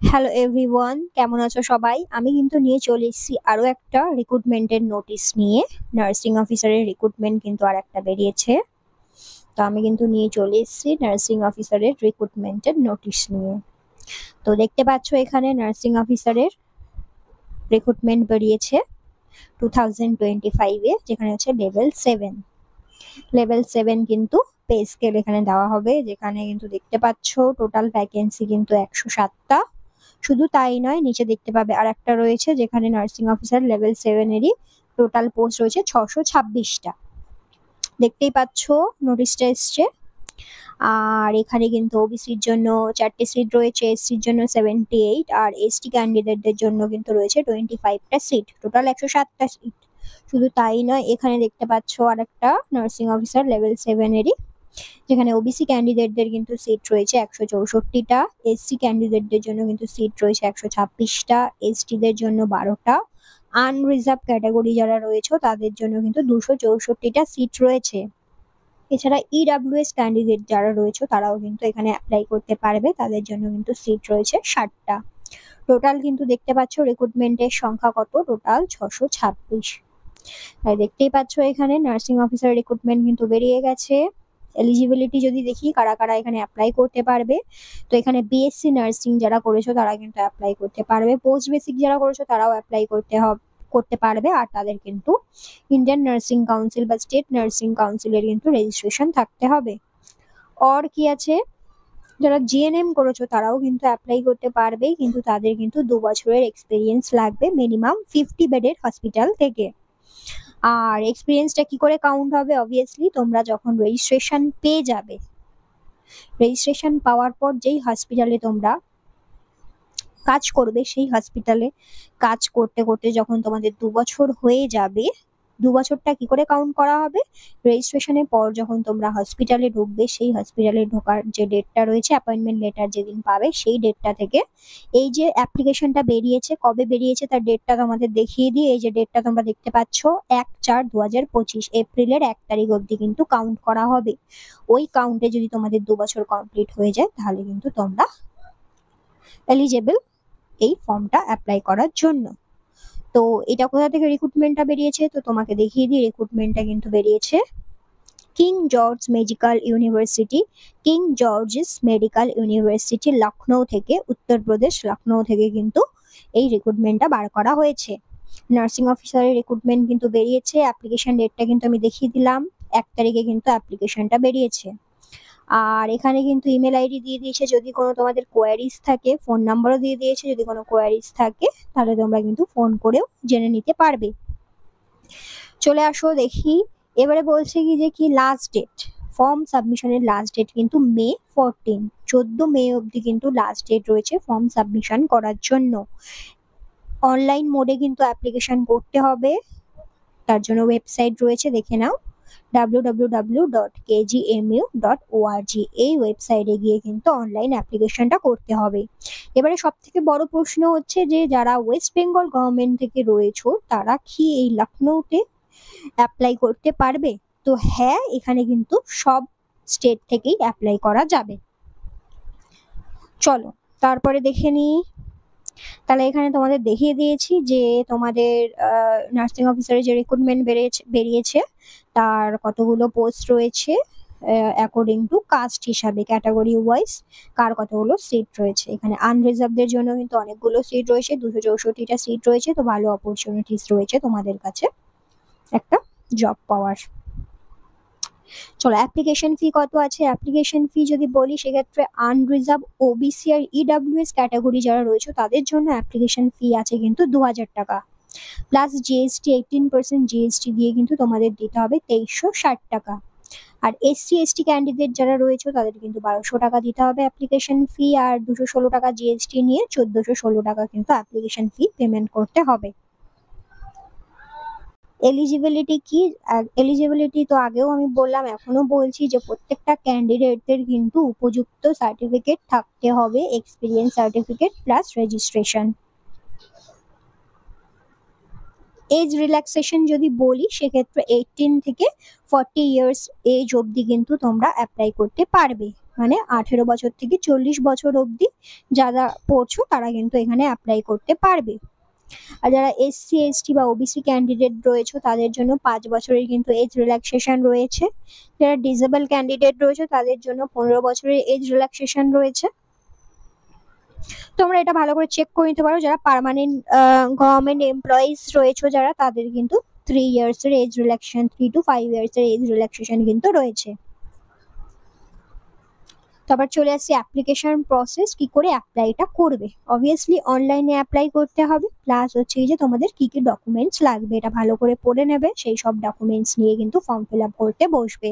Hello everyone, কেমন আছো সবাই? আমি কিন্তু নিয়ে চলে এসেছি আরো একটা রিক্রুটমেন্টের নোটিশ নিয়ে। নার্সিং অফিসারের রিক্রুটমেন্ট কিন্তু আর একটা বেরিয়েছে। তো আমি কিন্তু নিয়ে চলে এসেছি নার্সিং অফিসারের রিক্রুটমেন্টের নোটিশ নিয়ে। তো দেখতে পাচ্ছ এখানে নার্সিং অফিসারের রিক্রুটমেন্ট বেরিয়েছে 2025-এ, যেখানে হচ্ছে লেভেল 7 কিন্তু পে স্কেল এখানে দেওয়া হবে, যেখানে কিন্তু দেখতে পাচ্ছ টোটাল ভ্যাকেন্সি কিন্তু 107টা। শুধু তাই নয়, নিচে দেখতে পাবে আর একটা রয়েছে যেখানে নার্সিং অফিসার লেভেল 7-এরই টোটাল পোস্ট রয়েছে 626টা। দেখতেই পাচ্ছ নোটিশটা এসছে। আর এখানে কিন্তু ওবিসির জন্য 4টে সিট রয়েছে, এসসির জন্য 78, আর এসটি ক্যান্ডিডেটদের জন্য কিন্তু রয়েছে 25টা সিট, টোটাল 107টা সিট। শুধু তাই নয়, এখানে দেখতে পাচ্ছ আর একটা নার্সিং অফিসার লেভেল 7-এরই, যেখানে ওবিসি ক্যান্ডিডেটদের কিন্তু সিট রয়েছে 164টা, এসসি ক্যান্ডিডেটদের জন্য কিন্তু সিট রয়েছে 126টা, এসটিদের জন্য 12টা, আনরিজার্ভ ক্যাটাগরি যারা রয়েছে তাদের জন্য কিন্তু 264টা সিট রয়েছে। এছাড়া ইডাব্লিউএস ক্যান্ডিডেট যারা রয়েছে তারাও কিন্তু এখানে অ্যাপ্লাই করতে পারবে, তাদের জন্য কিন্তু সিট রয়েছে 60টা। টোটাল কিন্তু দেখতে পাচ্ছ রিক্রুটমেন্টের সংখ্যা কত, টোটাল 626। তাই দেখতেই পাচ্ছ এখানে নার্সিং অফিসার রিক্রুটমেন্ট কিন্তু বেরিয়ে গেছে। এলিজিবিলিটি যদি দেখি কারা কারা এখানে অ্যাপ্লাই করতে পারবে, তো এখানে বিএসসি নার্সিং যারা করেছো তারা কিন্তু অ্যাপ্লাই করতে পারবে, পোস্ট বেসিক যারা করেছো তারাও অ্যাপ্লাই করতে পারবে, আর তাদের কিন্তু ইন্ডিয়ান নার্সিং কাউন্সিল বা স্টেট নার্সিং কাউন্সিলের কিন্তু রেজিস্ট্রেশন থাকতে হবে। আর কি আছে, যারা জিএনএম করেছো তারাও কিন্তু অ্যাপ্লাই করতে পারবে, কিন্তু তাদের কিন্তু 2 বছরের এক্সপিরিয়েন্স লাগবে মিনিমাম 50 বেডের হসপিটাল থেকে। আর এক্সপিরিয়েন্সটা কি করে কাউন্ট হবে? অবভিয়াসলি তোমরা যখন রেজিস্ট্রেশন পেয়ে যাবে, রেজিস্ট্রেশন পাওয়ার পর যেই হসপিটালে তোমরা কাজ করবে, সেই হসপিটালে কাজ করতে করতে যখন তোমাদের 2 বছর হয়ে যাবে, 2 বছরটা কি করে কাউন্ট করা হবে? রেজিস্ট্রেশনের পর যখন তোমরা হসপিটালে ঢুকবে, সেই হসপিটালে ঢোকার যে ডেটটা রয়েছে, অ্যাপয়েন্টমেন্ট লেটার যেদিন পাবে, সেই ডেটটা থেকে এই যে অ্যাপ্লিকেশনটা বেরিয়েছে, কবে বেরিয়েছে তার ডেটটা তোমাদের দেখিয়ে দিই। এই যে ডেটটা তোমরা দেখতে পাচ্ছ, 1/4/2025, এপ্রিলের 1 তারিখ অবধি কিন্তু কাউন্ট করা হবে। ওই কাউন্টে যদি তোমাদের 2 বছর কমপ্লিট হয়ে যায়, তাহলে কিন্তু তোমরা এলিজেবল এই ফর্মটা অ্যাপ্লাই করার জন্য। তো এটা কোথা থেকে রিক্রুটমেন্টটা বেরিয়েছে, তো তোমাকে দেখিয়ে দিই। রিক্রুটমেন্টটা কিন্তু বেরিয়েছে King George's Medical University Lucknow থেকে, উত্তরপ্রদেশ লখনৌ থেকে কিন্তু এই রিক্রুটমেন্টটা বার করা হয়েছে। নার্সিং অফিসারের রিক্রুটমেন্ট কিন্তু বেরিয়েছে। অ্যাপ্লিকেশন ডেটটা কিন্তু আমি দেখিয়ে দিলাম, 1 তারিখে কিন্তু অ্যাপ্লিকেশনটা বেরিয়েছে। আর এখানে কিন্তু ইমেল আইডি দিয়ে দিয়েছে যদি কোনো তোমাদের কোয়ারিজ থাকে, ফোন নাম্বারও দিয়ে দিয়েছে, যদি কোনো কোয়ারিজ থাকে তাহলে তোমরা কিন্তু ফোন করেও জেনে নিতে পারবে। চলে আসো দেখি। এবারে বলছে কি লাস্ট ডেট, ফর্ম সাবমিশনের লাস্ট ডেট কিন্তু May 14, 14 মে অবধি কিন্তু লাস্ট ডেট রয়েছে ফর্ম সাবমিশন করার জন্য। অনলাইন মোডে কিন্তু অ্যাপ্লিকেশন করতে হবে, তার জন্য ওয়েবসাইট রয়েছে, দেখে নাও, www.kgmu.org। এই ওয়েবসাইটে গিয়ে কিন্তু অনলাইন অ্যাপ্লিকেশনটা করতে হবে। এবারে সব থেকে বড় প্রশ্ন হচ্ছে যে যারা ওয়েস্ট বেঙ্গল গভর্নমেন্ট থেকে রয়েছে তারা কি এই লখনৌতে অ্যাপ্লাই করতে পারবে? তো হ্যাঁ, এখানে কিন্তু সব স্টেট থেকেই অ্যাপ্লাই করা যাবে। চলো তারপরে দেখে নিই। তাহলে এখানে তোমাদের দেখিয়ে দিয়েছি যে তোমাদের নার্সিং অফিসারের যে রিক্রুটমেন্ট বেরিয়েছে তার কতগুলো পোস্ট রয়েছে অ্যাকর্ডিং টু কাস্ট হিসাবে, ক্যাটাগরি ওয়াইজ কার কতগুলো সিট রয়েছে। এখানে আনরিজার্ভদের জন্য কিন্তু অনেকগুলো সিট রয়েছে, 264টা সিট রয়েছে। তো ভালো অপরচুনিটিস রয়েছে তোমাদের কাছে একটা জব পাওয়ার। চলো, অ্যাপ্লিকেশন ফি কত আছে? অ্যাপ্লিকেশন ফি যদি বলি, সেক্ষেত্রে আনরিজার্ভ, ওবিসি আর ইডাব্লিউএস ক্যাটাগরি যারা রয়েছে তাদের জন্য অ্যাপ্লিকেশন ফি আছে কিন্তু 2000 টাকা, প্লাস জিএসটি 18% জিএসটি দিয়ে কিন্তু তোমাদের দিতে হবে 2360 টাকা। আর এসসি এসটি ক্যান্ডিডেট যারা রয়েছে তাদের কিন্তু 1200 টাকা দিতে হবে অ্যাপ্লিকেশন ফি, আর 216 টাকা জিএসটি নিয়ে 1416 টাকা কিন্তু অ্যাপ্লিকেশন ফি পেমেন্ট করতে হবে। এলিজিবিলিটি কি? এলিজিবিলিটি তো আগেও আমি বললাম, এখনো বলছি যে প্রত্যেকটা ক্যান্ডিডেটদের কিন্তু উপযুক্ত সার্টিফিকেট থাকতে হবে, experience certificate plus registration. Age relaxation যদি বলি, সেক্ষেত্রে 18 থেকে 40 ইয়ার্স এজ অবধি কিন্তু তোমরা অ্যাপ্লাই করতে পারবে। মানে 18 বছর থেকে 40 বছর অবধি যারা পড়ছো তারা কিন্তু এখানে অ্যাপ্লাই করতে পারবে। আর যারা এসসি এসটি বা ওবিসি ক্যান্ডিডেট রয়েছে তাদের জন্য 5 বছরের কিন্তু এজ রিল্যাক্সেশন রয়েছে। যারা ডিসেবল ক্যান্ডিডেট রয়েছে তাদের জন্য 15 বছরের এজ রিল্যাক্সেশন রয়েছে। তোমরা এটা ভালো করে চেক করে নিতে পারো। যারা পার্মানেন্ট গভর্নমেন্ট এমপ্লয়িজ রয়েছে যারা, তাদের কিন্তু 3 ইয়ার্সের এজ রিল্যাক্সেশন, 3 to 5 ইয়ার্সের এজ রিল্যাক্সেশন কিন্তু রয়েছে। তারপর চলে আসছে অ্যাপ্লিকেশন প্রসেস, কি করে অ্যাপ্লাইটা করবে। অবভিয়াসলি অনলাইনে অ্যাপ্লাই করতে হবে, প্লাস হচ্ছে যে তোমাদের কি কি ডকুমেন্টস লাগবে এটা ভালো করে পড়ে নেবে, সেই সব ডকুমেন্টস নিয়ে কিন্তু ফর্ম ফিল আপ করতে বসবে।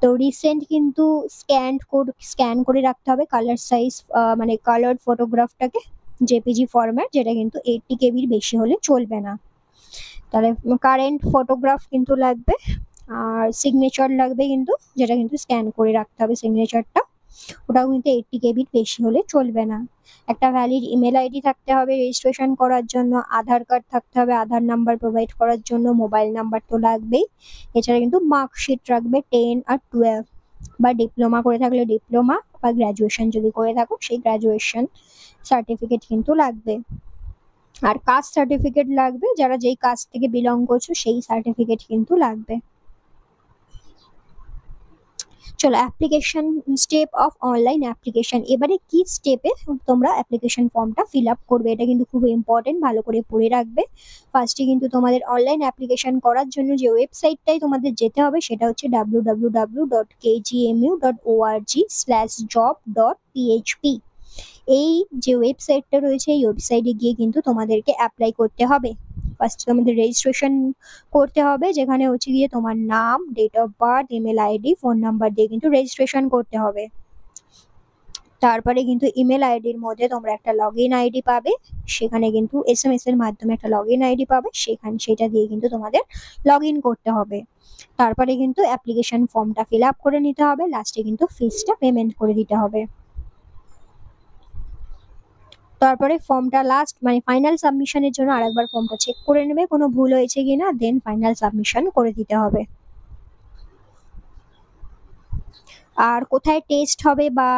তো রিসেন্ট কিন্তু স্ক্যান করে রাখতে হবে কালার সাইজ, মানে কালার্ড ফটোগ্রাফটাকে, জেপিজি ফরম্যাট, যেটা কিন্তু 80 কেবির বেশি হলে চলবে না। তাহলে কারেন্ট ফটোগ্রাফ কিন্তু লাগবে, আর সিগনেচার লাগবে কিন্তু, যেটা কিন্তু স্ক্যান করে রাখতে হবে সিগনেচারটা, ওটাও কিন্তু 80 কেবির বেশি হলে চলবে না। একটা ভ্যালিড ইমেল আইডি থাকতে হবে রেজিস্ট্রেশন করার জন্য, আধার কার্ড থাকতে হবে আধার নাম্বার প্রোভাইড করার জন্য, মোবাইল নাম্বার তো লাগবেই। এছাড়া কিন্তু মার্কশিট রাখবে 10 আর 12, বা ডিপ্লোমা করে থাকলে ডিপ্লোমা, বা গ্র্যাজুয়েশন যদি করে থাকো সেই গ্র্যাজুয়েশন সার্টিফিকেট কিন্তু লাগবে। আর কাস্ট সার্টিফিকেট লাগবে, যারা যেই কাস্ট থেকে বিলং করছো সেই সার্টিফিকেট কিন্তু লাগবে। চলো application step of online application, এবারে কি স্টেপে তোমরা অ্যাপ্লিকেশন ফর্মটা ফিল আপ করবে এটা কিন্তু খুব ইম্পর্টেন্ট, ভালো করে পড়ে রাখবে। ফার্স্টে কিন্তু তোমাদের অনলাইন অ্যাপ্লিকেশন করার জন্য যে ওয়েবসাইটটাই তোমাদের যেতে হবে সেটা হচ্ছে www.kgmu.org/job.php। এই যে ওয়েবসাইটটা রয়েছে এই ওয়েবসাইটে গিয়ে কিন্তু তোমাদেরকে অ্যাপ্লাই করতে হবে। ফার্স্ট তোমাদের রেজিস্ট্রেশন করতে হবে, যেখানে হচ্ছে গিয়ে তোমার নাম, date of birth, email ID, phone number দিয়ে কিন্তু রেজিস্ট্রেশন করতে হবে। তারপরে কিন্তু ইমেল আইডির মধ্যে তোমরা একটা লগ ইন আইডি পাবে, সেখানে কিন্তু SMS এর মাধ্যমে একটা লগ ইন আইডি পাবে, সেটা দিয়ে কিন্তু তোমাদের লগ ইন করতে হবে। তারপরে কিন্তু অ্যাপ্লিকেশন ফর্মটা ফিল আপ করে নিতে হবে, লাস্টে কিন্তু ফিসটা পেমেন্ট করে দিতে হবে। তারপরে ফর্মটা লাস্ট মানে ফাইনাল সাবমিশনের জন্য আরেকবার ফর্মটা চেক করে নেবে কোনো ভুল হয়েছে কিনা, দেন ফাইনাল সাবমিশন করে দিতে হবে। আর কোথায় টেস্ট হবে বা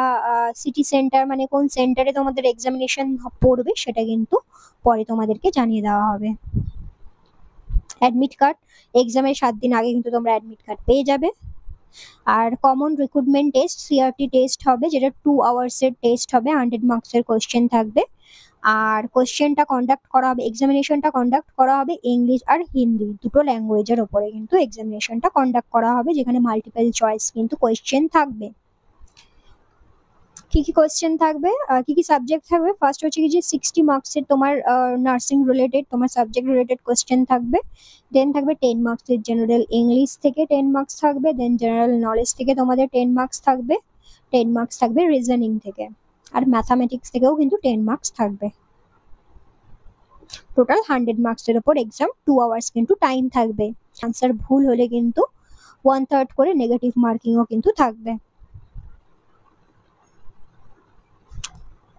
সিটি সেন্টার মানে কোন সেন্টারে তোমাদের এক্সামিনেশন পড়বে সেটা কিন্তু পরে তোমাদেরকে জানিয়ে দেওয়া হবে। অ্যাডমিট কার্ড, এক্সামের 7 দিন আগে কিন্তু তোমরা অ্যাডমিট কার্ড পেয়ে যাবে। আর common recruitment test, CRT test হবে, যেটা 2 আওয়ার্সের টেস্ট হবে, 100 মার্কসের কোশ্চেন থাকবে। আর কোশ্চেনটা কন্ডাক্ট করা হবে, এক্সামিনেশনটা কন্ডাক্ট করা হবে ইংলিশ আর হিন্দি দুটো ল্যাঙ্গুয়েজের ওপরে কিন্তু এক্সামিনেশনটা কন্ডাক্ট করা হবে, যেখানে মাল্টিপল চয়েস কিন্তু কোশ্চেন থাকবে। কি কি কোশ্চেন থাকবে, কি কি সাবজেক্ট থাকবে, ফার্স্ট হচ্ছে কি যে 60 মার্কসের তোমার নার্সিং রিলেটেড তোমার সাবজেক্ট রিলেটেড কোশ্চেন থাকবে। দেন থাকবে 10 মার্কসের জেনারেল ইংলিশ থেকে 10 মার্কস থাকবে। দেন জেনারেল নলেজ থেকে তোমাদের 10 মার্কস থাকবে। 10 মার্কস থাকবে রিজনিং থেকে, আর ম্যাথামেটিক্স থেকেও কিন্তু 10 মার্কস থাকবে। টোটাল 100 মার্কসের ওপর এক্সাম, 2 আওয়ার্স কিন্তু টাইম থাকবে। আনসার ভুল হলে কিন্তু 1/3 করে নেগেটিভ মার্কিংও কিন্তু থাকবে।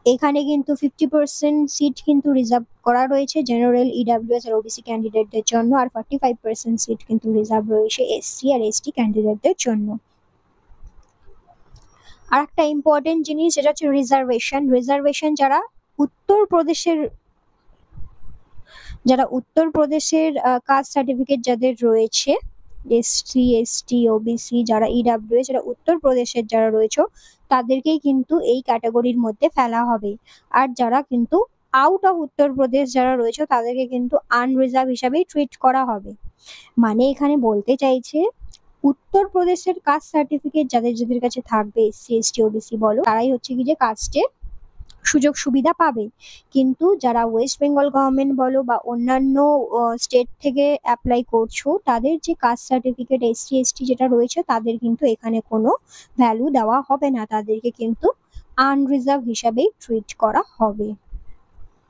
এখানে কিন্তু 50% সিট কিন্তু রিজার্ভ করা রয়েছে জেনারেল, EWS আর ওবিসি ক্যান্ডিডেটদের জন্য, আর 45% সিট কিন্তু রিজার্ভ রয়েছে SC আর ST ক্যান্ডিডেটদের জন্য। আর একটা ইম্পর্টেন্ট জিনিস যেটা হচ্ছে রিজার্ভেশন, উত্তর প্রদেশের কাস্ট সার্টিফিকেট যাদের রয়েছে, SC ST OBC, যারা EWS, যারা উত্তর প্রদেশের যারা রয়েছে তাদেরকেই কিন্তু এই ক্যাটাগরির মধ্যে ফেলা হবে। আর যারা কিন্তু আউট অফ উত্তরপ্রদেশ যারা রয়েছে তাদেরকে কিন্তু আনরিজার্ভ হিসাবেই ট্রিট করা হবে। মানে এখানে বলতে চাইছে উত্তরপ্রদেশের কাস্ট সার্টিফিকেট যাদের কাছে থাকবে, SC ST OBC বলো, তারাই হচ্ছে কি যে কাস্টের সুযোগ সুবিধা পাবে। কিন্তু যারা ওয়েস্ট বেঙ্গল গভর্নমেন্ট বলো বা অন্যান্য স্টেট থেকে অ্যাপ্লাই করছো, তাদের যে কাস্ট সার্টিফিকেট SC ST যেটা রয়েছে তাদের কিন্তু এখানে কোনো ভ্যালু দেওয়া হবে না, তাদেরকে কিন্তু আনরিজার্ভ হিসাবেই ট্রিট করা হবে।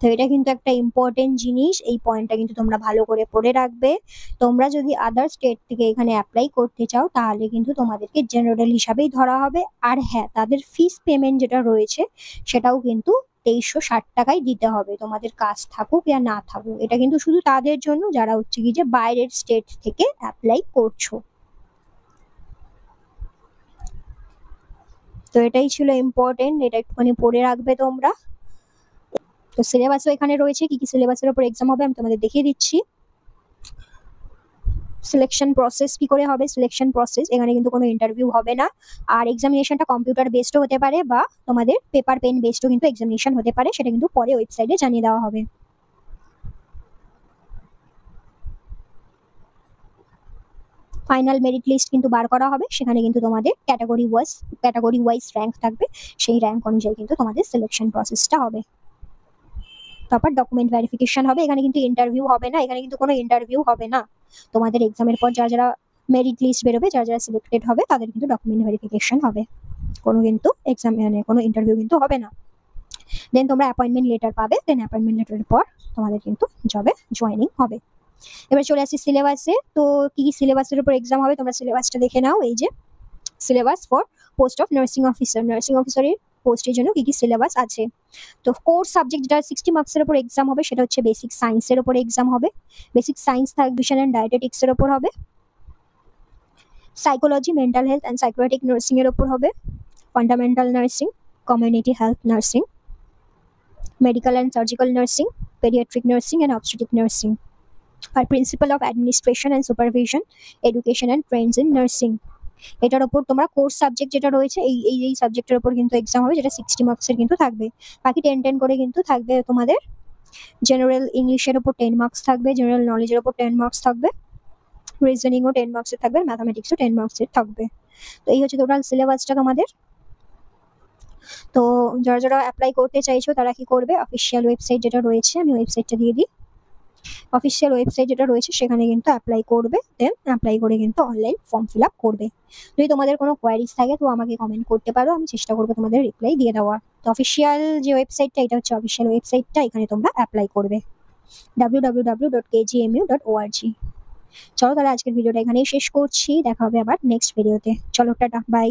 তো এটা কিন্তু একটা ইম্পর্টেন্ট জিনিস, এই পয়েন্টটা কিন্তু তোমরা ভালো করে পড়ে রাখবে। তোমরা যদি আদার স্টেট থেকে এখানে অ্যাপ্লাই করতে চাও তাহলে কিন্তু তোমাদেরকে জেনারেল হিসাবেই ধরা হবে। আর হ্যাঁ, তাদের ফিস পেমেন্ট যেটা রয়েছে সেটাও কিন্তু 2360 টাকাই দিতে হবে, তোমাদের কাজ থাকুক या না থাকুক। এটা কিন্তু শুধু তাদের জন্য যারা হচ্ছে কি যে বাইরের স্টেট থেকে অ্যাপ্লাই করছো। তো এটাই ছিল ইম্পর্টেন্ট, এটা একটুখানি পড়ে রাখবে তোমরা। তো সিলেবাসও এখানে রয়েছে, কি কি সিলেবাসের উপর এক্সাম হবে আমি তোমাদের দেখিয়ে দিচ্ছি। সিলেকশন প্রসেস কি করে হবে, সিলেকশন প্রসেস এখানে কিন্তু কোনো ইন্টারভিউ হবে না, আর এক্সামিনেশনটা কম্পিউটার বেসডও হতে পারে বা তোমাদের পেপার পেন বেসডও কিন্তু এক্সামিনেশন হতে পারে, সেটা কিন্তু পরে ওয়েবসাইটে জানিয়ে দেওয়া হবে। ফাইনাল মেরিট লিস্ট কিন্তু বার করা হবে, সেখানে কিন্তু তোমাদের ক্যাটাগরি ওয়াইজ র্যাঙ্ক থাকবে, সেই র্যাঙ্ক অনুযায়ী কিন্তু তোমাদের সিলেকশন প্রসেসটা হবে। তারপর ডকুমেন্ট ভেরিফিকেশন হবে, এখানে কিন্তু ইন্টারভিউ হবে না, এখানে কিন্তু কোনো ইন্টারভিউ হবে না। তোমাদের এক্সামের পর যারা যারা মেরিট লিস্ট বেরোবে, যারা যারা সিলেক্টেড হবে তাদের কিন্তু ডকুমেন্ট ভেরিফিকেশন হবে, কোনো কিন্তু এক্সাম মানে কোনো ইন্টারভিউ কিন্তু হবে না। দেন তোমরা অ্যাপয়েন্টমেন্ট লেটার পাবে, দেন অ্যাপয়েন্টমেন্ট লেটারের পর তোমাদের কিন্তু জবে জয়েনিং হবে। এবার চলে আসছি সিলেবাসে। তো কি কি সিলেবাসের উপর এক্সাম হবে তোমরা সিলেবাসটা দেখে নাও। এই যে syllabus for post of nursing officer, nursing অফিসারের পোস্টের জন্য কি কি সিলেবাস আছে। তো কোর্স সাবজেক্ট যেটা 60 মার্কসের উপর এক্সাম হবে সেটা হচ্ছে বেসিক সায়েন্সের উপর এক্সাম হবে। বেসিক সায়েন্স নিউট্রিশন অ্যান্ড ডায়েটেটিক্সের উপর হবে। Psychology, mental health and psychiatric nursing এর উপর হবে। Fundamental nursing, community health nursing, medical and surgical nursing, paediatric nursing and obstetric nursing, আর principal of administration and supervision, education and trends in nursing. এটার উপর তোমরা কোর্স সাবজেক্ট যেটা রয়েছে এই সাবজেক্টের উপর কিন্তু এক্সাম হবে, যেটা 60 মার্কসের কিন্তু থাকবে। বাকি 10 করে কিন্তু থাকবে তোমাদের। জেনারেল ইংলিশের উপর 10 মার্কস থাকবে, জেনারেল নলেজের উপর 10 মার্কস থাকবে, রিজনিংও 10 মার্কসের থাকবে, ম্যাথামেটিক্সও 10 মার্কসের থাকবে। তো এই হচ্ছে টোটাল সিলেবাসটা তোমাদের। তো যারা যারা অ্যাপ্লাই করতে চাইছো তারা কি করবে, অফিসিয়াল ওয়েবসাইট যেটা রয়েছে, আমি ওয়েবসাইটটা দিয়ে দিই। অফিসিয়াল ওয়েবসাইট যেটা রয়েছে সেখানে কিন্তু অ্যাপ্লাই করবে, দেন অ্যাপ্লাই করে কিন্তু অনলাইন ফর্ম ফিল আপ করবে। যদি তোমাদের কোনো কোয়ারিজ থাকে তো আমাকে কমেন্ট করতে পারো, আমি চেষ্টা করবো তোমাদের রিপ্লাই দিয়ে দেওয়ার। তো অফিসিয়াল যে ওয়েবসাইটটা, এটা হচ্ছে অফিসিয়াল ওয়েবসাইটটা, এখানে তোমরা অ্যাপ্লাই করবে www.kgmu.org। চলো তাহলে আজকের ভিডিওটা এখানেই শেষ করছি, দেখা হবে আবার নেক্সট ভিডিওতে। চলো টাটা, বাই।